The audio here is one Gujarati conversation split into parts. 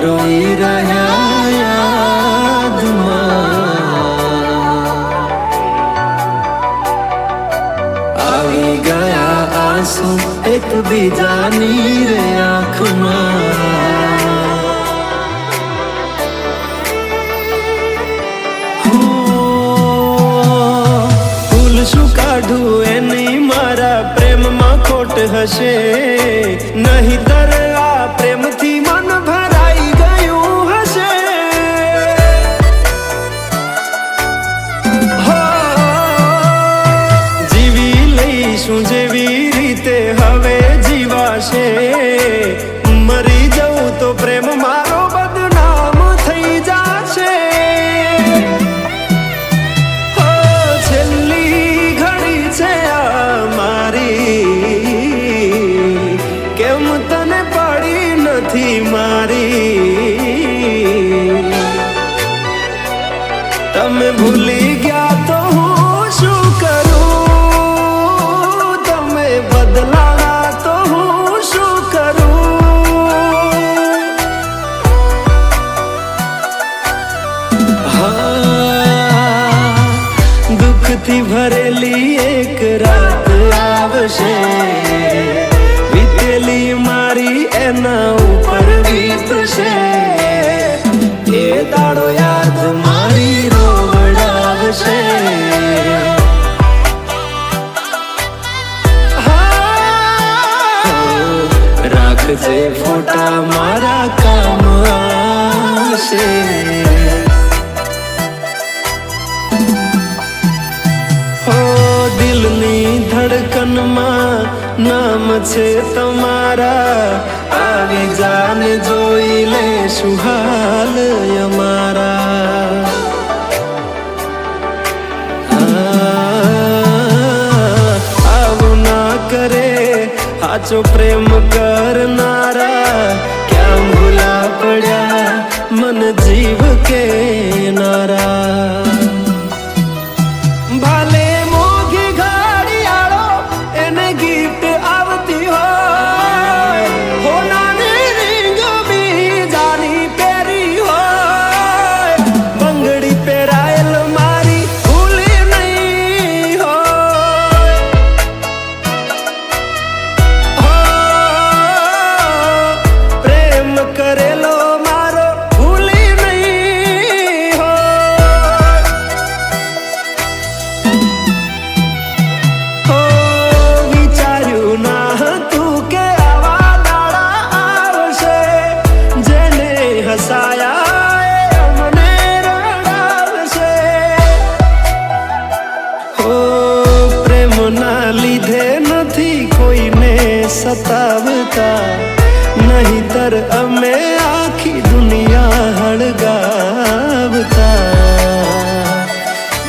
રોઈ રહ્યા યાદમાં આવી ગયા આંસુ એકબીજાની રે આંખમાં ભૂલ શું કાઢું એની મારા પ્રેમમાં ખોટ હશે નહીતર આ પ્રેમથી મન ભરાઈ ગયું હશે જીવી લઈશું જેવી રીતે હવે જીવાશે મરી જવું તો પ્રેમ મારો બદનામ થઈ જશે છેલ્લી ઘડી છે આ મારી કેમ તને પડી નથી મારી તમે ભૂલી ગયા તો હું શું કરું તમે બદલાયા તો હું શું કરું હા દુઃખથી ભરેલી એક રાત આવશે વીતેલી મારી એના ઉપર વીતશે એ દાડો યાદ મારી રોવડાવશે રાખજે ફોટા મારા કામ આવશે દિલની ધડકનમાં નામ છે તમારા આવી જાને જોઈ લે સુહાલ અમારા આવું ના કરે સાચો પ્રેમ કરનારા ક્યાં ભૂલા પડ્યા મન જીવ કે નારા ભાલે મોઘી ઘડિયાળો એને ગિફ્ટ આવતી હોય હોનાની રીંગ બીજાની પહેરી હોય બંગડી પહેરાયેલ મારી ભૂલી નહીં હોય પ્રેમ કરેલો મારો ભૂલી નહીં હોય વિચાર્યું ના હતું કે આવા દાડા આવશે જેને હસાયા એ અમને રડાવશે હો પ્રેમના લીધે નથી કોઈને સતાવતા નહીતર અમે આખી દુનિયા હળગાવતા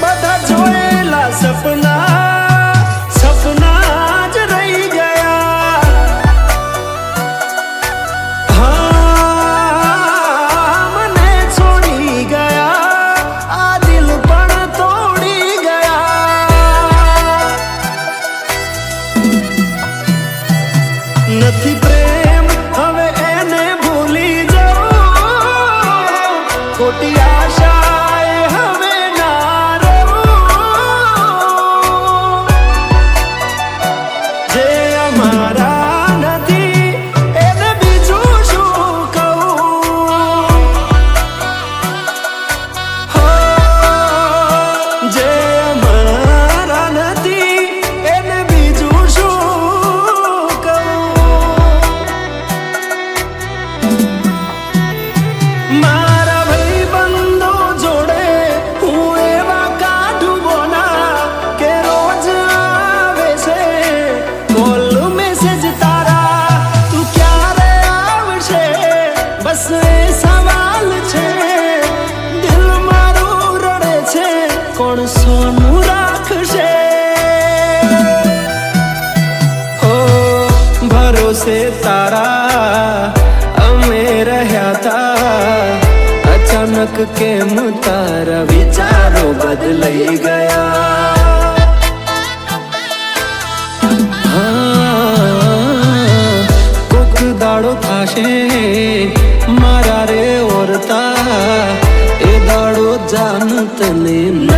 બધા જોયેલા સપના જ રહી ગયા હા મને છોડી ગયા આ દિલ પણ તોડી ગયા નથી પ્રેમ હવે એને ભૂલી જાઉં ખોટી આશાએ હવે ના રહું જે અમારા નથી એને બીજું શું કહું હો જે અમારા નથી એને બીજું શું કહું મારા ભાઈબંધો જોડે હું એવા કાઢું બોના કે રોજ આવે છે કોલ મેસેજ તારા તું ક્યારે આવશે બસ એ સવાલ છે દિલ મારું રડે છે કોણ સોનું રાખશે હો ભરોસે તારા અમે રહ્યા તા અચાનક કેમ તારા વિચારો બદલાઈ ગયા હા કોક દાડો થાશે મને